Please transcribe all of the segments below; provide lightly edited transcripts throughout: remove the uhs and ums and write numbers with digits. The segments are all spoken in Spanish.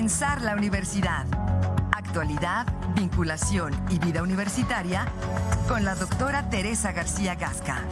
Pensar la universidad. Actualidad, vinculación y vida universitaria con la doctora Teresa García Gasca.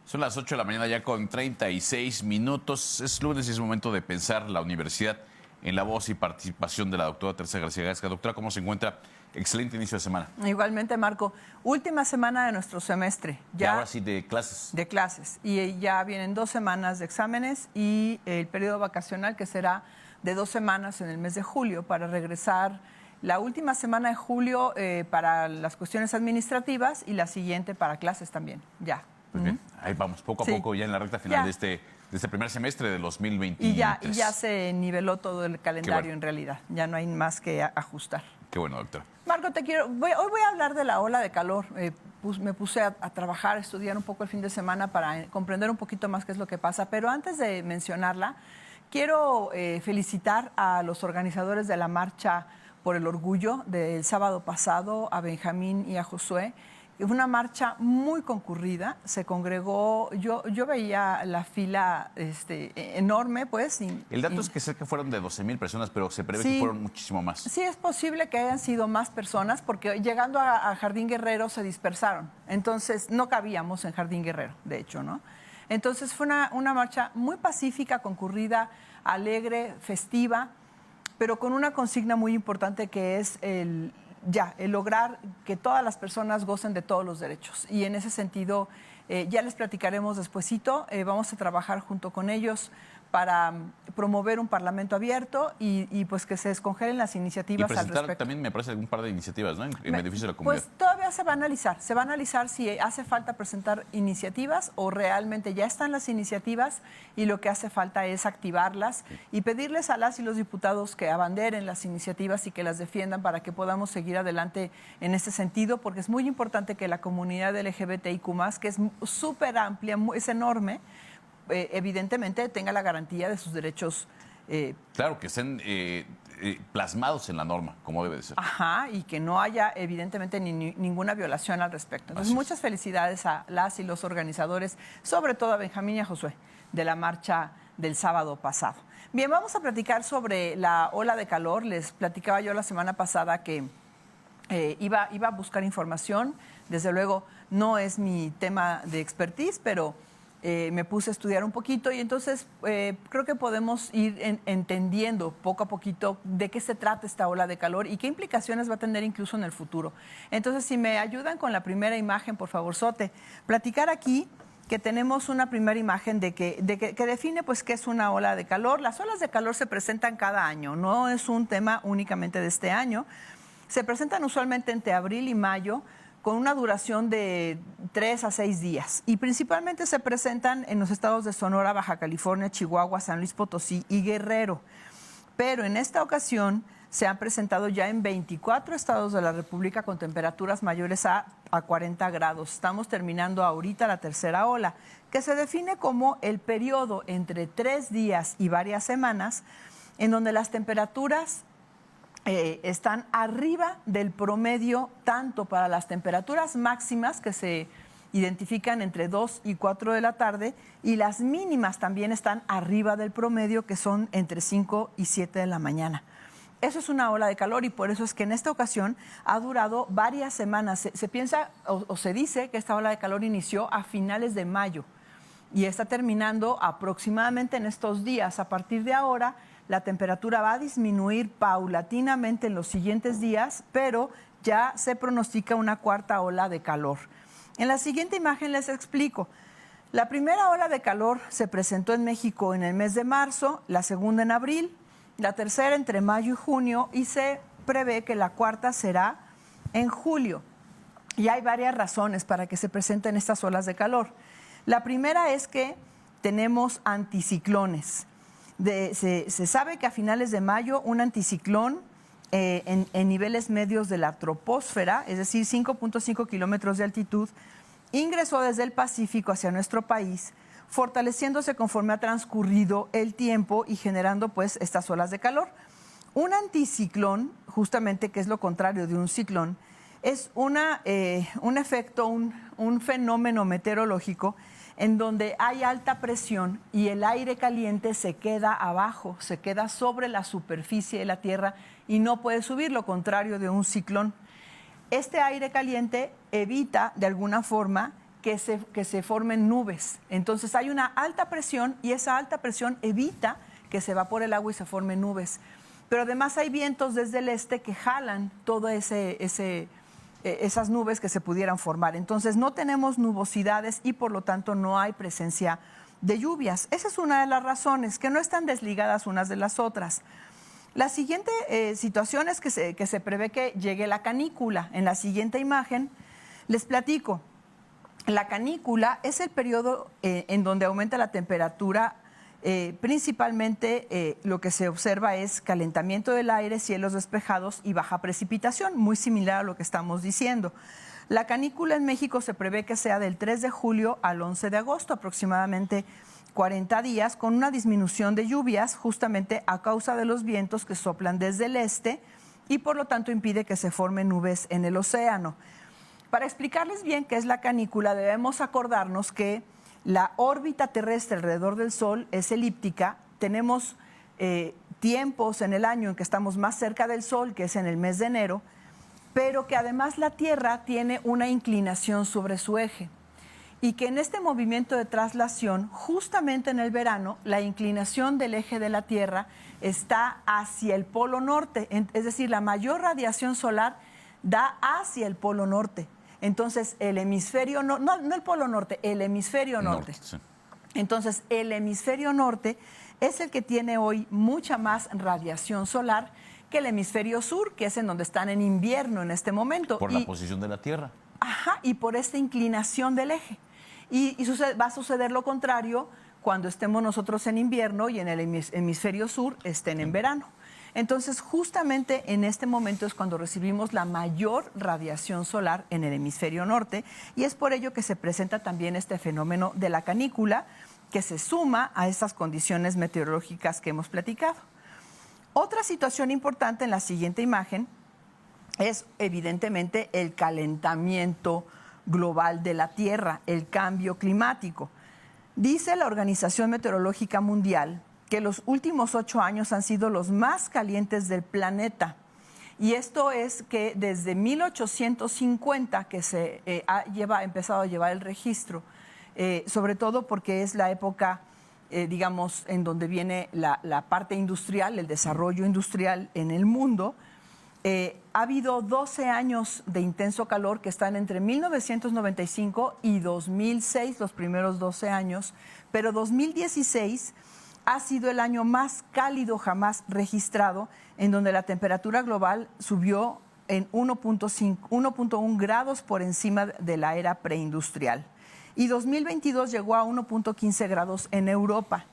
Son las 8 de la mañana ya con 36 minutos. Es lunes y es momento de pensar la universidad en la voz y participación de la doctora Teresa García Gasca. Doctora, ¿cómo se encuentra? Excelente inicio de semana. Igualmente, Marco. Última semana de nuestro semestre. Ya, y ahora sí de clases. De clases. Y ya vienen 2 semanas de exámenes y el periodo vacacional que será de 2 semanas en el mes de julio para regresar la última semana de julio para las cuestiones administrativas y la siguiente para clases también. Ya. Pues bien, ahí vamos, poco a poco ya en la recta final de este primer semestre de 2023. Y ya se niveló todo el calendario en realidad. Ya no hay más que ajustar. Qué bueno, doctora. Marco, hoy voy a hablar de la ola de calor. Me puse a trabajar, a estudiar un poco el fin de semana para comprender un poquito más qué es lo que pasa. Pero antes de mencionarla, quiero felicitar a los organizadores de la Marcha por el Orgullo del sábado pasado, a Benjamín y a Josué. Fue una marcha muy concurrida, se congregó, yo veía la fila enorme, pues. El dato es que sé que fueron de 12,000 personas, pero se prevé que fueron muchísimo más. Sí, es posible que hayan sido más personas, porque llegando a Jardín Guerrero se dispersaron. Entonces, no cabíamos en Jardín Guerrero, de hecho, ¿no? Entonces, fue una marcha muy pacífica, concurrida, alegre, festiva, pero con una consigna muy importante que es el lograr que todas las personas gocen de todos los derechos. Y en ese sentido, ya les platicaremos despuesito, vamos a trabajar junto con ellos para promover un parlamento abierto y pues que se descongelen las iniciativas al respecto. Y también me parece algún par de iniciativas, ¿no? En beneficio de la comunidad. Pues todavía se va a analizar si hace falta presentar iniciativas o realmente ya están las iniciativas y lo que hace falta es activarlas y pedirles a las y los diputados que abanderen las iniciativas y que las defiendan para que podamos seguir adelante en ese sentido, porque es muy importante que la comunidad LGBTIQ+, que es súper amplia, es enorme, evidentemente tenga la garantía de sus derechos. Claro, que estén plasmados en la norma, como debe de ser. Ajá, y que no haya evidentemente ninguna violación al respecto. Entonces, muchas felicidades a las y los organizadores, sobre todo a Benjamín y a Josué, de la marcha del sábado pasado. Bien, vamos a platicar sobre la ola de calor. Les platicaba yo la semana pasada que iba a buscar información. Desde luego, no es mi tema de expertise, pero me puse a estudiar un poquito y entonces creo que podemos ir entendiendo poco a poquito de qué se trata esta ola de calor y qué implicaciones va a tener incluso en el futuro. Entonces, si me ayudan con la primera imagen, por favor, Sote, platicar aquí que tenemos una primera imagen que define pues qué es una ola de calor. Las olas de calor se presentan cada año, no es un tema únicamente de este año. Se presentan usualmente entre abril y mayo, con una duración de 3 a 6 días. Y principalmente se presentan en los estados de Sonora, Baja California, Chihuahua, San Luis Potosí y Guerrero. Pero en esta ocasión se han presentado ya en 24 estados de la República con temperaturas mayores a 40 grados. Estamos terminando ahorita la tercera ola, que se define como el periodo entre 3 días y varias semanas, en donde las temperaturas están arriba del promedio, tanto para las temperaturas máximas que se identifican entre 2 y 4 de la tarde y las mínimas también están arriba del promedio, que son entre 5 y 7 de la mañana. Eso es una ola de calor y por eso es que en esta ocasión ha durado varias semanas. Se piensa o se dice que esta ola de calor inició a finales de mayo y está terminando aproximadamente en estos días. A partir de ahora, la temperatura va a disminuir paulatinamente en los siguientes días, pero ya se pronostica una cuarta ola de calor. En la siguiente imagen les explico. La primera ola de calor se presentó en México en el mes de marzo, la segunda en abril, la tercera entre mayo y junio y se prevé que la cuarta será en julio. Y hay varias razones para que se presenten estas olas de calor. La primera es que tenemos anticiclones. Se sabe que a finales de mayo un anticiclón en niveles medios de la troposfera, es decir, 5.5 kilómetros de altitud, ingresó desde el Pacífico hacia nuestro país, fortaleciéndose conforme ha transcurrido el tiempo y generando pues estas olas de calor. Un anticiclón, justamente que es lo contrario de un ciclón, Es un efecto, un fenómeno meteorológico en donde hay alta presión y el aire caliente se queda abajo, se queda sobre la superficie de la Tierra y no puede subir, lo contrario de un ciclón. Este aire caliente evita de alguna forma que se formen nubes. Entonces hay una alta presión y esa alta presión evita que se evapore el agua y se formen nubes. Pero además hay vientos desde el este que jalan todas esas nubes que se pudieran formar. Entonces no tenemos nubosidades y por lo tanto no hay presencia de lluvias. Esa es una de las razones, que no están desligadas unas de las otras. La siguiente situación es que se prevé que llegue la canícula. En la siguiente imagen les platico. La canícula es el periodo en donde aumenta la temperatura. Principalmente lo que se observa es calentamiento del aire, cielos despejados y baja precipitación, muy similar a lo que estamos diciendo. La canícula en México se prevé que sea del 3 de julio al 11 de agosto, aproximadamente 40 días, con una disminución de lluvias justamente a causa de los vientos que soplan desde el este y por lo tanto impide que se formen nubes en el océano. Para explicarles bien qué es la canícula, debemos acordarnos que la órbita terrestre alrededor del Sol es elíptica. Tenemos tiempos en el año en que estamos más cerca del Sol, que es en el mes de enero, pero que además la Tierra tiene una inclinación sobre su eje. Y que en este movimiento de traslación, justamente en el verano, la inclinación del eje de la Tierra está hacia el polo norte. Es decir, la mayor radiación solar da hacia el polo norte. Entonces, el hemisferio, no el polo norte, el hemisferio norte. Sí. Entonces, el hemisferio norte es el que tiene hoy mucha más radiación solar que el hemisferio sur, que es en donde están en invierno en este momento. Por la posición de la Tierra. Ajá, y por esta inclinación del eje. Y va a suceder lo contrario cuando estemos nosotros en invierno y en el hemisferio sur estén en verano. Entonces, justamente en este momento es cuando recibimos la mayor radiación solar en el hemisferio norte y es por ello que se presenta también este fenómeno de la canícula que se suma a estas condiciones meteorológicas que hemos platicado. Otra situación importante en la siguiente imagen es evidentemente el calentamiento global de la Tierra, el cambio climático. Dice la Organización Meteorológica Mundial que los últimos 8 años han sido los más calientes del planeta. Y esto es que desde 1850 que se ha empezado a llevar el registro, sobre todo porque es la época, digamos, en donde viene la parte industrial, el desarrollo industrial en el mundo. Ha habido 12 años de intenso calor que están entre 1995 y 2006, los primeros 12 años, pero 2016 ha sido el año más cálido jamás registrado, en donde la temperatura global subió en 1.1 grados por encima de la era preindustrial. Y 2022 llegó a 1.15 grados en Europa.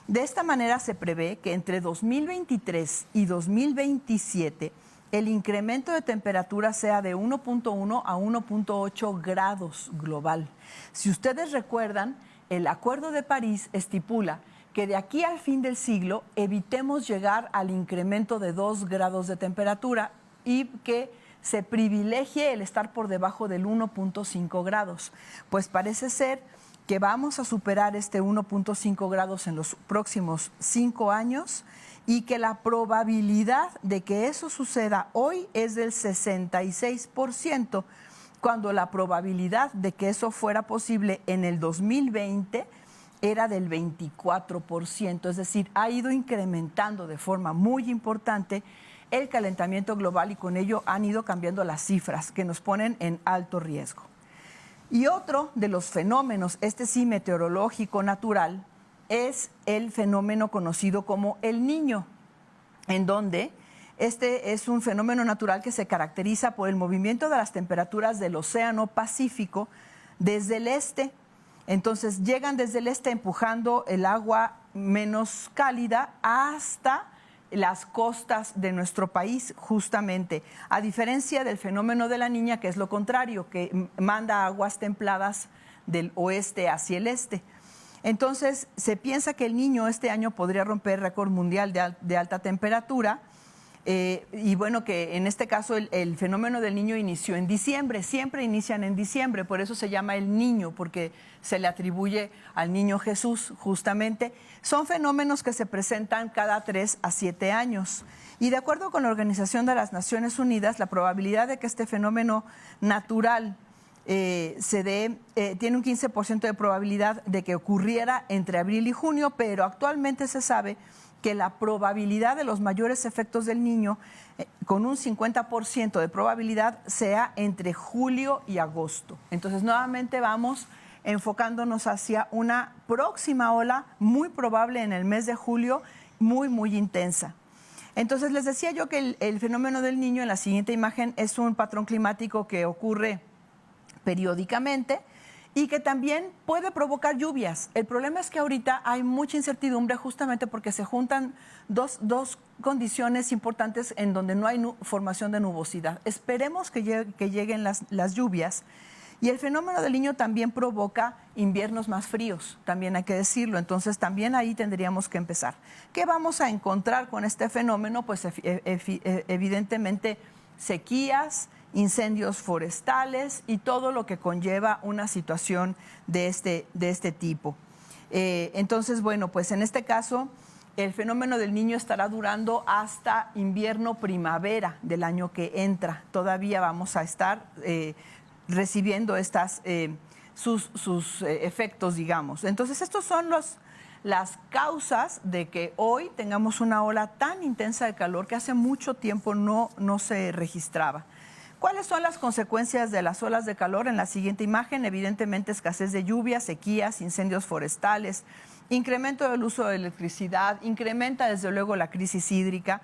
De esta manera se prevé que entre 2023 y 2027 el incremento de temperatura sea de 1.1 a 1.8 grados global. Si ustedes recuerdan, el Acuerdo de París estipula que de aquí al fin del siglo evitemos llegar al incremento de 2 grados de temperatura y que se privilegie el estar por debajo del 1.5 grados. Pues parece ser que vamos a superar este 1.5 grados en los próximos 5 años y que la probabilidad de que eso suceda hoy es del 66%, cuando la probabilidad de que eso fuera posible en el 2020 era del 24%, es decir, ha ido incrementando de forma muy importante el calentamiento global y con ello han ido cambiando las cifras que nos ponen en alto riesgo. Y otro de los fenómenos, este sí meteorológico natural, es el fenómeno conocido como el Niño, en donde este es un fenómeno natural que se caracteriza por el movimiento de las temperaturas del Océano Pacífico desde el este. Entonces llegan desde el este empujando el agua menos cálida hasta las costas de nuestro país, justamente, a diferencia del fenómeno de la Niña, que es lo contrario, que manda aguas templadas del oeste hacia el este. Entonces, se piensa que el Niño este año podría romper récord mundial de alta temperatura. Y bueno, que en este caso el fenómeno del niño inició en diciembre, siempre inician en diciembre, por eso se llama el niño, porque se le atribuye al niño Jesús justamente. Son fenómenos que se presentan cada 3 a 7 años. Y de acuerdo con la Organización de las Naciones Unidas, la probabilidad de que este fenómeno natural se dé, tiene un 15% de probabilidad de que ocurriera entre abril y junio, pero actualmente se sabe que la probabilidad de los mayores efectos del niño, con un 50% de probabilidad, sea entre julio y agosto. Entonces, nuevamente vamos enfocándonos hacia una próxima ola muy probable en el mes de julio, muy, muy intensa. Entonces, les decía yo que el fenómeno del niño en la siguiente imagen es un patrón climático que ocurre periódicamente y que también puede provocar lluvias. El problema es que ahorita hay mucha incertidumbre justamente porque se juntan dos condiciones importantes en donde no hay formación de nubosidad. Esperemos que lleguen las lluvias. Y el fenómeno del niño también provoca inviernos más fríos, también hay que decirlo. Entonces también ahí tendríamos que empezar. ¿Qué vamos a encontrar con este fenómeno? Pues evidentemente sequías, incendios forestales y todo lo que conlleva una situación de este tipo. Entonces, bueno, pues en este caso el fenómeno del niño estará durando hasta invierno-primavera del año que entra. Todavía vamos a estar recibiendo sus efectos, digamos. Entonces, estos son las causas de que hoy tengamos una ola tan intensa de calor que hace mucho tiempo no se registraba. ¿Cuáles son las consecuencias de las olas de calor? En la siguiente imagen, evidentemente escasez de lluvia, sequías, incendios forestales, incremento del uso de electricidad, incrementa desde luego la crisis hídrica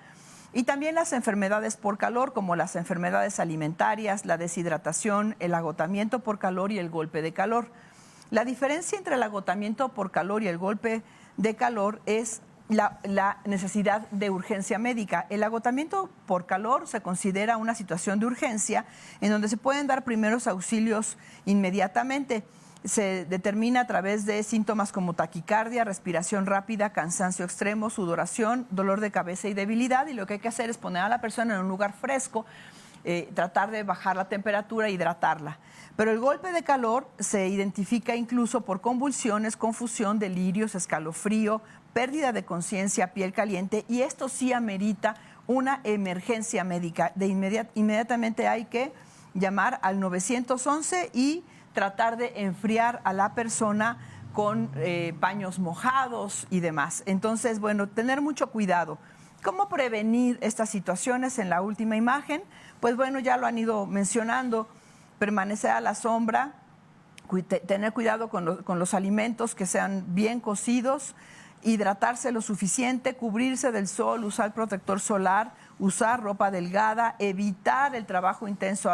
y también las enfermedades por calor, como las enfermedades alimentarias, la deshidratación, el agotamiento por calor y el golpe de calor. La diferencia entre el agotamiento por calor y el golpe de calor es la necesidad de urgencia médica. El agotamiento por calor se considera una situación de urgencia en donde se pueden dar primeros auxilios inmediatamente. Se determina a través de síntomas como taquicardia, respiración rápida, cansancio extremo, sudoración, dolor de cabeza y debilidad. Y lo que hay que hacer es poner a la persona en un lugar fresco, tratar de bajar la temperatura e hidratarla. Pero el golpe de calor se identifica incluso por convulsiones, confusión, delirios, escalofrío, pérdida de conciencia, piel caliente, y esto sí amerita una emergencia médica. Inmediatamente hay que llamar al 911 y tratar de enfriar a la persona con paños mojados y demás. Entonces, bueno, tener mucho cuidado. ¿Cómo prevenir estas situaciones? En la última imagen, pues bueno, ya lo han ido mencionando, permanecer a la sombra, tener cuidado con los alimentos que sean bien cocidos, hidratarse lo suficiente, cubrirse del sol, usar protector solar, usar ropa delgada, evitar el trabajo intenso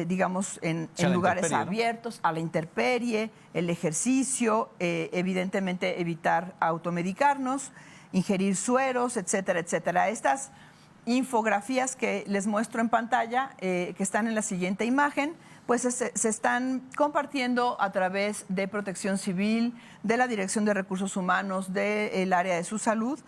digamos, en lugares abiertos, a la intemperie, el ejercicio, evidentemente evitar automedicarnos, ingerir sueros, etcétera, etcétera. Estas infografías que les muestro en pantalla, que están en la siguiente imagen, pues se están compartiendo a través de Protección Civil, de la Dirección de Recursos Humanos, del área de su salud.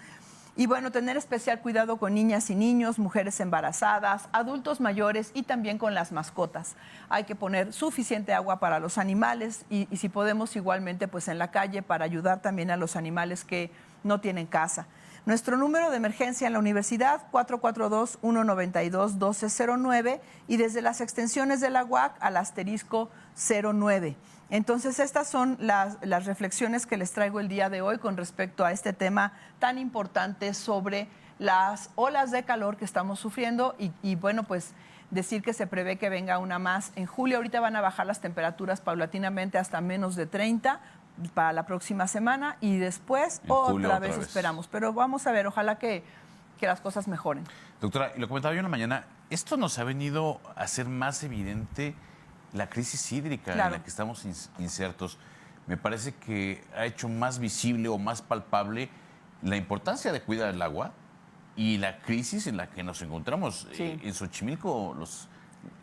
Y bueno, tener especial cuidado con niñas y niños, mujeres embarazadas, adultos mayores y también con las mascotas. Hay que poner suficiente agua para los animales y si podemos igualmente pues en la calle para ayudar también a los animales que no tienen casa. Nuestro número de emergencia en la universidad, 442-192-1209 y desde las extensiones de la UAC al asterisco 09. Entonces, estas son las reflexiones que les traigo el día de hoy con respecto a este tema tan importante sobre las olas de calor que estamos sufriendo y bueno, pues decir que se prevé que venga una más en julio. Ahorita van a bajar las temperaturas paulatinamente hasta menos de 30 para la próxima semana y después otra vez esperamos. Pero vamos a ver, ojalá que las cosas mejoren. Doctora, y lo comentaba yo en la mañana, esto nos ha venido a hacer más evidente la crisis hídrica en la que estamos insertos. Me parece que ha hecho más visible o más palpable la importancia de cuidar el agua y la crisis en la que nos encontramos. Sí. En Xochimilco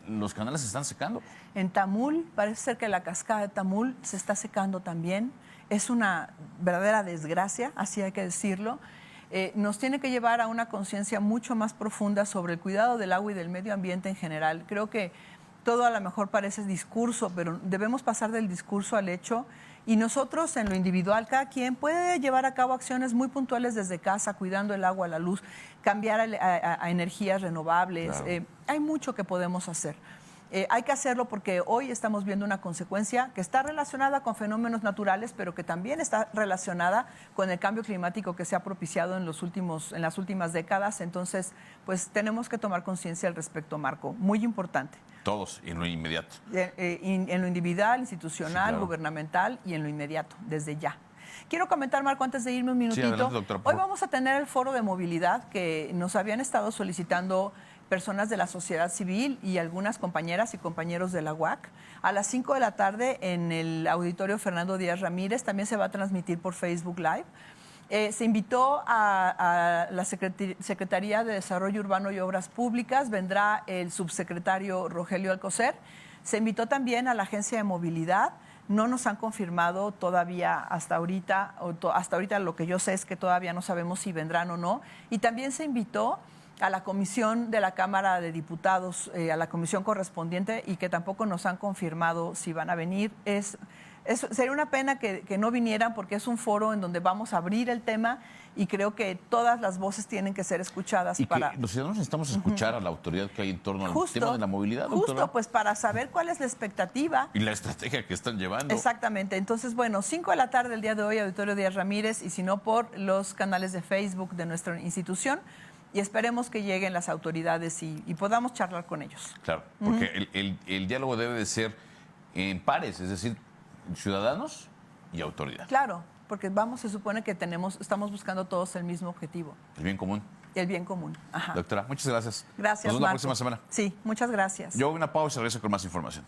los canales se están secando. En Tamul, parece ser que la cascada de Tamul se está secando también. Es una verdadera desgracia, así hay que decirlo. nos tiene que llevar a una conciencia mucho más profunda sobre el cuidado del agua y del medio ambiente en general. Creo que todo a lo mejor parece discurso, pero debemos pasar del discurso al hecho. Y nosotros, en lo individual, cada quien puede llevar a cabo acciones muy puntuales desde casa, cuidando el agua, la luz, cambiar a energías renovables. Claro. Hay mucho que podemos hacer. Hay que hacerlo porque hoy estamos viendo una consecuencia que está relacionada con fenómenos naturales, pero que también está relacionada con el cambio climático que se ha propiciado en las últimas décadas. Entonces, pues tenemos que tomar conciencia al respecto, Marco. Muy importante. Todos, en lo inmediato. En lo individual, institucional, sí, claro, gubernamental y en lo inmediato, desde ya. Quiero comentar, Marco, antes de irme un minutito. Sí, adelante, doctora. Hoy vamos a tener el foro de movilidad que nos habían estado solicitando personas de la sociedad civil y algunas compañeras y compañeros de la UAC. A las 5 de la tarde en el auditorio Fernando Díaz Ramírez, también se va a transmitir por Facebook Live. Se invitó a la Secretaría de Desarrollo Urbano y Obras Públicas, vendrá el subsecretario Rogelio Alcocer. Se invitó también a la Agencia de Movilidad. No nos han confirmado todavía hasta ahorita lo que yo sé es que todavía no sabemos si vendrán o no. Y también se invitó a la comisión de la Cámara de Diputados, a la comisión correspondiente, y que tampoco nos han confirmado si van a venir. Sería una pena que no vinieran porque es un foro en donde vamos a abrir el tema y creo que todas las voces tienen que ser escuchadas. Y para que los ciudadanos necesitamos escuchar a la autoridad que hay en torno al tema de la movilidad, doctora. Justo, pues para saber cuál es la expectativa. Y la estrategia que están llevando. Exactamente. Entonces, bueno, 5 de la tarde el día de hoy, Auditorio Díaz Ramírez, y si no por los canales de Facebook de nuestra institución. Y esperemos que lleguen las autoridades y podamos charlar con ellos. Claro, porque el diálogo debe de ser en pares, es decir, ciudadanos y autoridad. Claro, porque se supone que estamos buscando todos el mismo objetivo. El bien común. El bien común. Ajá. Doctora, muchas gracias. Gracias, Nos vemos Marco. la próxima semana. Sí, muchas gracias. Yo hago una pausa y regreso con más información.